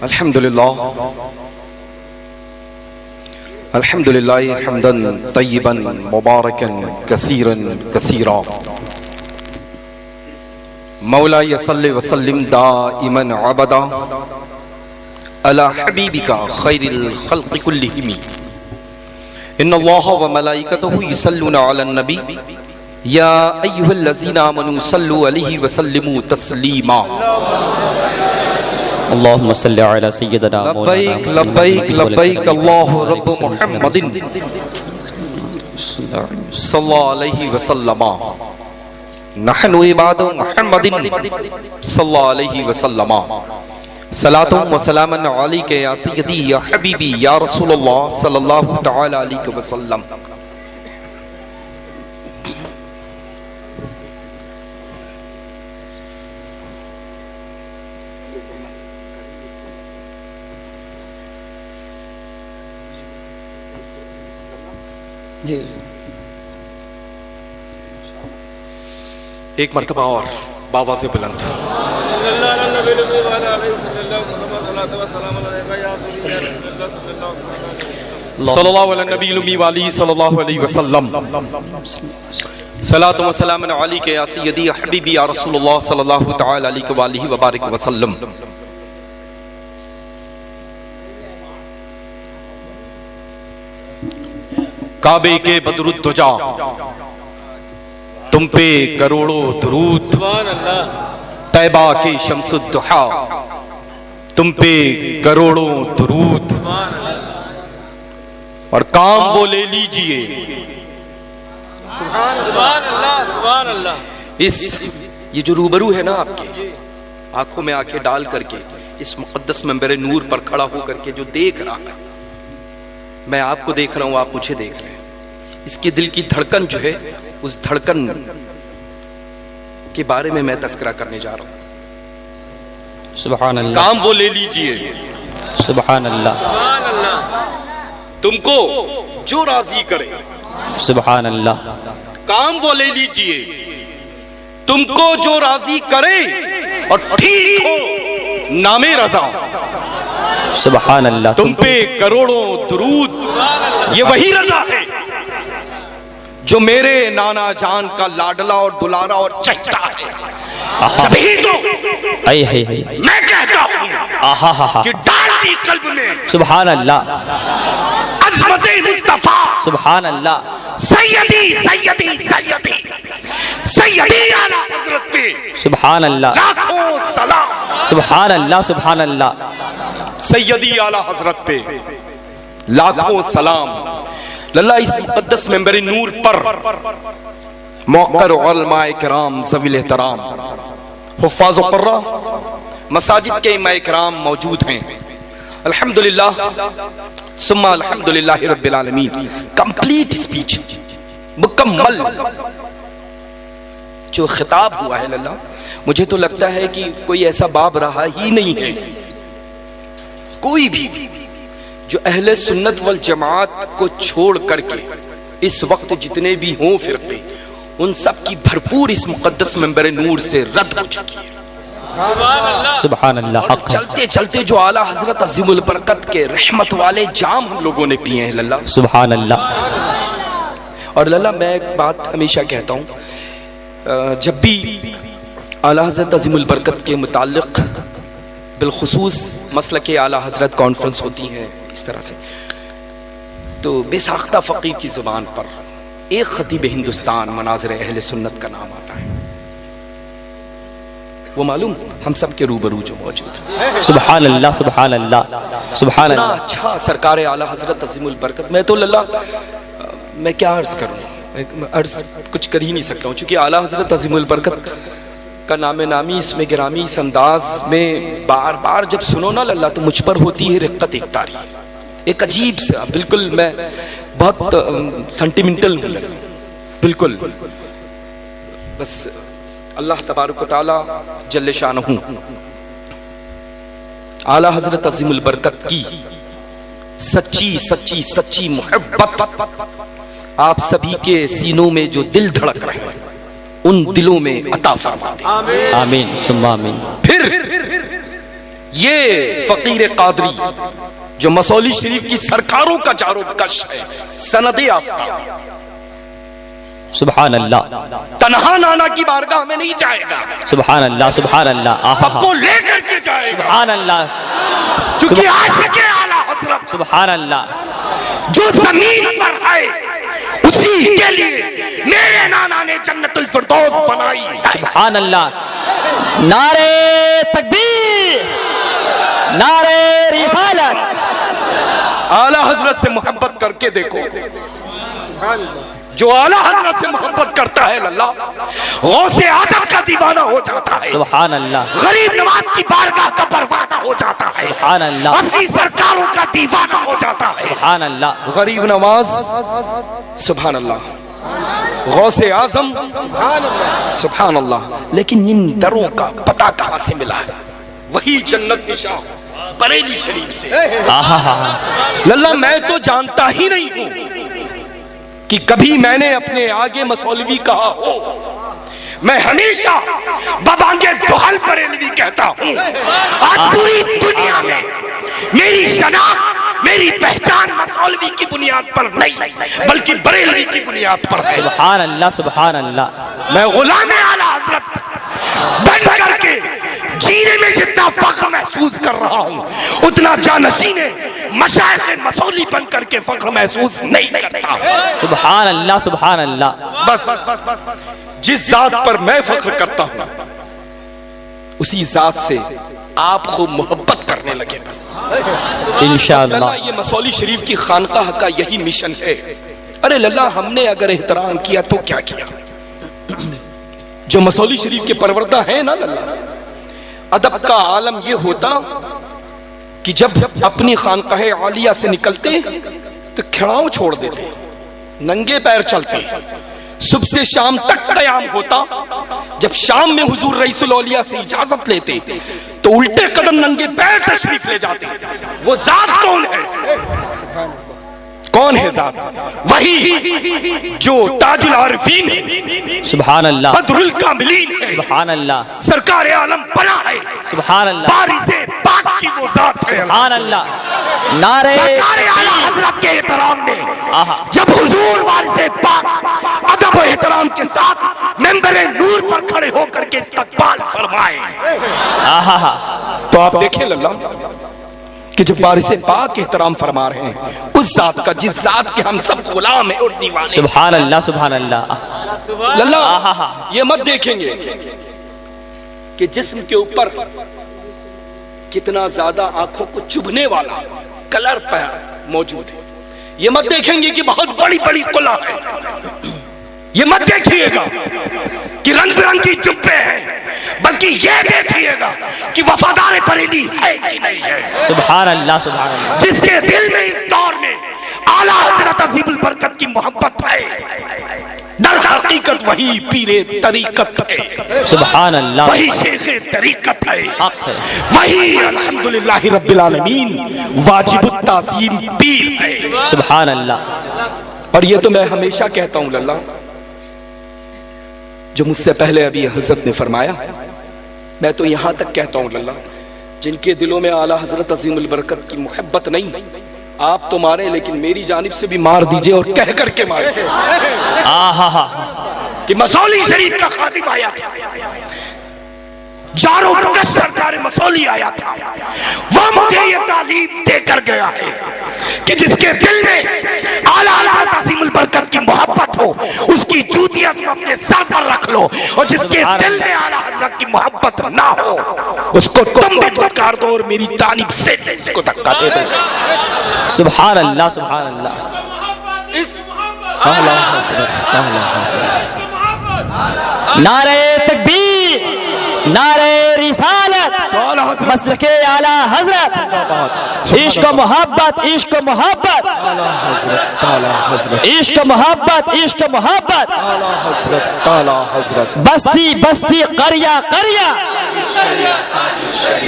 الحمدللہ حمدا طیبا مبارکا کثیرا کثیرا مولاي صل وسلم دائما عبدا على حبيبك خير الخلق كلهم ان الله وملائكته يصلون على النبي يا ايها الذين امنوا صلوا عليه وسلموا تسليما اللهم صل على سيدنا لبيك لبيك لبيك الله رب محمد صلى الله عليه وسلم نحن عباد محمد صلى الله عليه وسلم صلاة وسلاما عليك يا سيدي يا حبيبي يا رسول الله صلى الله تعالى عليه وسلم. جی ایک مرتبہ اور بابا سے بلند صلی اللہ علیہ نبی الامی والی صلی اللہ علیہ وسلم صلاۃ و سلام علیک یا سیدی یا حبیبی یا رسول اللہ صلی اللہ تعالی علیہ وآلہ وبارک وسلم. کعبے کے بدر الدجا تم پہ کروڑوں درود، طیبہ کے شمس الضحا تم پہ کروڑوں درود، اور کام وہ لے لیجئے. سبحان اللہ. یہ جو روبرو ہے نا آپ کے، آنکھوں میں آنکھیں ڈال کر کے اس مقدس منبر نور پر کھڑا ہو کر کے جو دیکھ رہا ہے، میں آپ کو دیکھ رہا ہوں، آپ مجھے دیکھ رہے ہیں. اس کی دل کی دھڑکن جو ہے، اس دھڑکن کے بارے میں تذکرہ کرنے جا رہا ہوں. سبحان اللہ. کام وہ لے لیجئے. سبحان اللہ. تم کو جو راضی کرے. سبحان اللہ. کام وہ لے لیجئے تم کو جو راضی کرے اور ٹھیک ہو نام رضا. سبحان اللہ. تم پہ کروڑوں درود. یہ وہی رضا ہے جو میرے نانا جان کا لاڈلا اور دلارا اور چہتا ہے. جبھی تو میں کہتا ہوں کہ ڈال دی قلب میں سبحان اللہ. عظمت مصطفیٰ. سبحان اللہ. سیدی سیدی سیدی سیدی اعلیٰ حضرت پہ سبحان اللہ. لاکھوں سلام. سبحان اللہ. سبحان اللہ. سیدی اعلیٰ حضرت پہ لاکھوں سلام. اللہ اس مقدس منبر نور پر موقر علماء کرام ذوی الاحترام حفاظ و قراء مساجد کے امام کرام موجود ہیں. الحمدللہ ثم الحمدللہ رب العالمین. کمپلیٹ اسپیچ، مکمل جو خطاب ہوا ہے اللہ، مجھے تو لگتا ہے کہ کوئی ایسا باب رہا ہی نہیں ہے کوئی بھی جو اہل سنت والجماعت کو چھوڑ کر کے اس وقت جتنے بھی ہوں فرقے، ان سب کی بھرپور اس مقدس منبر نور سے رد ہو چکی ہے. سبحان اللہ. حق. چلتے چلتے جو اعلیٰ حضرت عظیم البرکت کے رحمت والے جام ہم لوگوں نے پیے ہیں اللہ. سبحان اللہ. اور اللہ میں ایک بات ہمیشہ کہتا ہوں، جب بھی اعلیٰ حضرت عظیم البرکت کے متعلق بالخصوص مسلک اعلیٰ حضرت کانفرنس ہوتی ہیں اس طرح سے، تو بے ساختہ فقیر کی زبان پر ایک خطیب ہندوستان مناظر اہل سنت کا نام آتا ہے. وہ معلوم ہم سب کے روبرو جو موجود ہے. سبحان اللہ. سبحان اللہ. سبحان اتنا اللہ. اچھا سرکار اعلیٰ حضرت عظیم البرکت. میں تو اللہ میں کیا عرض کروں، عرض کچھ کر ہی نہیں سکتا ہوں، چونکہ اعلیٰ حضرت عظیم البرکت کا نام نامی اس میں گرامی اس انداز میں بار بار جب سنو نا اللہ، تو مجھ پر ہوتی ہے رقت ایک تاری، ایک عجیب سا، بالکل میں بہت سینٹیمنٹل ہوں بالکل. بس اللہ تبارک و تعالی جل شانہ اعلیٰ حضرت عظیم البرکت کی سچی سچی سچی محبت آپ سبھی کے سینوں میں جو دل دھڑک رہے ہیں ان دلوں میں عطا فرما دے. آمین ثم آمین. پھر یہ فقیر قادری جو مسولی شریف کی سرکاروں کا جارو کش ہے، سند یافتہ، سبحان اللہ تنہا نانا کی بارگاہ میں نہیں جائے گا، سبحان اللہ سبحان اللہ سب کو لے کر کے جائے گا، سبحان اللہ کیونکہ عاشق اعلیٰ حضرت سبحان اللہ جو زمین پر ہے اسی کے لیے میرے نانا نے جنت الفردوس بنائی ہے۔ سبحان اللہ، نعرے تکبیر، نعرے رسالت۔ اعلیٰ حضرت سے محبت کر کے دیکھو، جو اعلیٰ حضرت سے محبت کرتا ہے اللہ غوث اعظم کا دیوانہ ہو جاتا ہے، سبحان اللہ، غریب نواز کی بارگاہ کا پروانہ ہو جاتا ہے، سبحان اللہ، اپنی سرکاروں کا دیوانہ ہو جاتا ہے۔ سبحان اللہ، غریب نواز سبحان اللہ، غوث اعظم سبحان اللہ، لیکن ان دروں کا پتہ کہاں سے ملا ہے؟ وہی جنت نشاں بریلی شریف سے۔ للہ میں تو جانتا ہی نہیں ہوں کہ کبھی میں نے اپنے آگے مسولوی کہا ہو، میں ہمیشہ بابانگے دہل بریلوی کہتا ہوں۔ آج پوری دنیا میں میری شناخت، میری پہچان مسولوی کی بنیاد پر نہیں بلکہ بریلوی کی بنیاد پر ہے۔ سبحان اللہ سبحان اللہ، میں غلام اعلیٰ حضرت بن کر کے جینے میں جتنا فخر محسوس کر رہا ہوں اتنا جانشین مشائخ مسولی بن کر کے فخر محسوس نہیں کرتا۔ سبحان اللہ سبحان اللہ، بس جس ذات پر میں فخر کرتا ہوں اسی ذات سے آپ خوب محبت کرنے لگے۔ بس انشاءاللہ یہ مسولی شریف کی خانقاہ کا یہی مشن ہے۔ ارے للہ ہم نے اگر احترام کیا تو کیا کیا؟ جو مسولی شریف کے پروردہ ہیں نا للہ، ادب کا عالم یہ ہوتا کہ جب اپنی خانقاہ عالیہ سے نکلتے تو کھڑاؤں چھوڑ دیتے، ننگے پیر چلتے، صبح سے شام تک قیام ہوتا، جب شام میں حضور رئیس الاولیاء سے اجازت لیتے تو الٹے قدم ننگے پیر تشریف لے جاتے۔ وہ ذات کون ہے؟ کون ہے ذات؟ وہی جو تاج العارفین ہے، سبحان اللہ، بدر الکاملین ہے، سبحان اللہ، سرکار عالم بنا ہے، سبحان اللہ، وارث پاک کی وہ ذات ہے۔ سبحان اللہ، نعرے سرکار اعلیٰ حضرت کے احترام میں جب حضور وارث پاک ادب و احترام کے ساتھ ممبر نور پر کھڑے ہو کر کے استقبال فرمائے تو آپ دیکھیں للہ کہ جب وارث پاک احترام فرما رہے ہیں اس ذات کا جس ذات کے ہم سب غلام ہیں اور دیوانے، سبحان اللہ سبحان اللہ، للہ یہ مت دیکھیں گے کہ جسم کے اوپر کتنا زیادہ آنکھوں کو چبھنے والا کلر موجود ہے، یہ مت دیکھیں گے کہ بہت بڑی بڑی قلعہ ہے، یہ مت دیکھیے گا کہ رنگ برنگی جبے ہیں، بلکہ یہ دیکھیے گا کہ وفادار بریلی ہے کہ نہیں ہے۔ سبحان اللہ سبحان اللہ، جس کے دل میں اس دور میں اعلیٰ حضرت عظیم البرکت کی محبت ہے، در حقیقت وہی پیر طریقت ہے، سبحان اللہ، وہی شیخ طریقت ہے، حق ہے، وہی الحمدللہ رب العالمین واجب التعظیم پیر ہے۔ سبحان اللہ، اور یہ تو میں ہمیشہ کہتا ہوں للہ، جو مجھ سے پہلے ابھی حضرت نے فرمایا، میں تو یہاں تک کہتا ہوں للہ، جن کے دلوں میں اعلیٰ حضرت عظیم البرکت کی محبت نہیں، آپ تو مارے لیکن میری جانب سے بھی مار دیجئے اور کہہ کر کے مارے کہ مسولی شریف کا خادم آیا تھا، جارو کش سرکار مسولی آیا تھا، وہ مجھے یہ تعلیم دے کر گیا ہے کہ جس کے دل میں اعلیٰ حضرت عظیم البرکت کی محبت ہو اس کی جوتیاں تم اپنے سر پر رکھ لو، اور جس کے دل میں اعلیٰ حضرت کی محبت نہ ہو اس کو تم بھی دھتکار دو اور میری جانب سے اس کو دھکا دے دو۔ سبحان اللہ سبحان اللہ، نعرے تکبیر، نعرے رسالت، مسلک اعلیٰ حضرت، عشق و محبت، عشق و محبت، عشق و محبت، عشق و محبت، بستی بستی قریہ قریہ،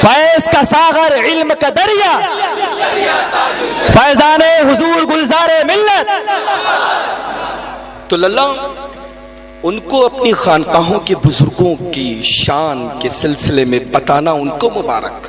فیض کا ساغر علم کا دریا، فیضان حضور گلزار ملت۔ تو للہ ان کو اپنی خانقاہوں کے بزرگوں کی شان کے سلسلے میں بتانا ان کو مبارک،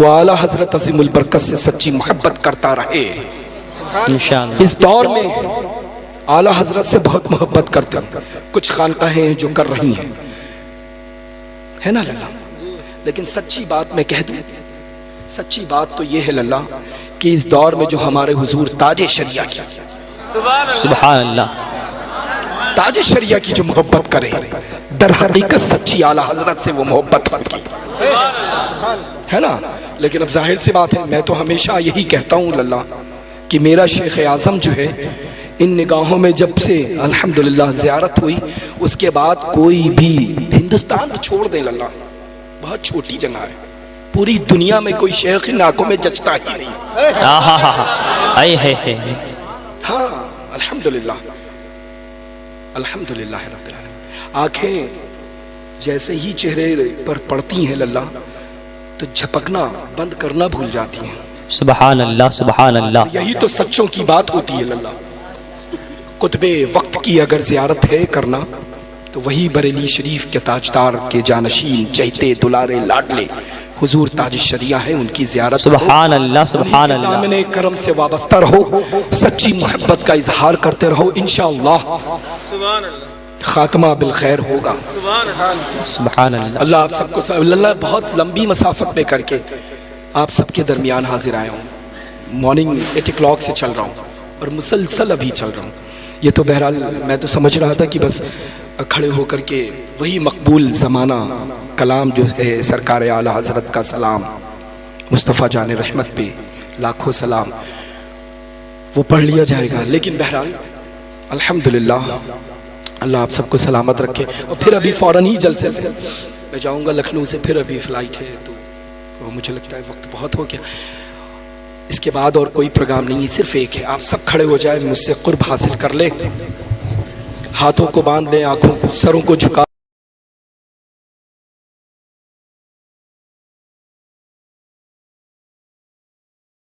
وہ اعلیٰ حضرت عظیم البرکت سے سچی محبت کرتا رہے. انشاءاللہ. اس دور میں اعلیٰ حضرت سے بہت محبت کرتے ہیں. کچھ خانقاہیں ہیں جو کر رہی ہیں، ہے نا للہ؟ لیکن سچی بات میں کہہ دوں، سچی بات تو یہ ہے للہ کہ اس دور میں جو ہمارے حضور تاج شریعہ کی، سبحان اللہ. تاج شریعہ کی جو محبت کرے، در حقیقت سچی اعلیٰ حضرت سے وہ محبت بن کی، ہے نا؟ لیکن اب ظاہر سی بات ہے، میں تو ہمیشہ یہی کہتا ہوں للہ کہ میرا شیخ اعظم جو ہے، ان نگاہوں میں جب سے الحمدللہ زیارت ہوئی، اس کے بعد کوئی بھی ہندوستان تو چھوڑ دیں للہ، بہت چھوٹی جگہ ہے، پوری دنیا میں کوئی شیخ ان آنکھوں میں جچتا ہی نہیں. اے ہے ہاں الحمدللہ الحمدللہ رب العالمین. آنکھیں جیسے ہی چہرے پر پڑتی ہیں للہ تو جھپکنا بند کرنا بھول جاتی ہیں. سبحان اللہ سبحان اللہ. یہی تو سچوں کی بات ہوتی ہے للہ. قطب وقت کی اگر زیارت ہے کرنا تو وہی بریلی شریف کے تاجدار کے جانشین چہتے دلارے لاڈلے حضور تاج شریعہ ہے، ان کی زیارت. سبحان اللہ سبحان اللہ. دامن کرم سے وابستہ رہو، سچی محبت کا اظہار کرتے رہو، انشاءاللہ سبحان اللہ. خاتمہ بالخیر ہوگا. سبحان اللہ. اللہ آپ سب کو اللہ بہت لمبی مسافت میں کر کے آپ سب کے درمیان حاضر آیا ہوں. مارننگ 8 o'clock سے چل رہا ہوں اور مسلسل ابھی چل رہا ہوں. یہ تو بہرحال میں تو سمجھ رہا تھا کہ بس کھڑے ہو کر کے وہی مقبول زمانہ کلام جو ہے سرکار اعلیٰ حضرت کا سلام، مصطفیٰ جان رحمت پہ لاکھوں سلام، وہ پڑھ لیا جائے گا. لیکن بہرحال الحمدللہ اللہ آپ سب کو سلامت رکھے. اور پھر ابھی فوراً ہی جلسے سے میں جاؤں گا لکھنؤ سے، پھر ابھی فلائٹ ہے تو مجھے لگتا ہے وقت بہت ہو گیا. اس کے بعد اور کوئی پروگرام نہیں ہے، صرف ایک ہے، آپ سب کھڑے ہو جائیں، مجھ سے قرب حاصل کر لیں، ہاتھوں کو باندھ لیں، آنکھوں کو سروں کو جھکا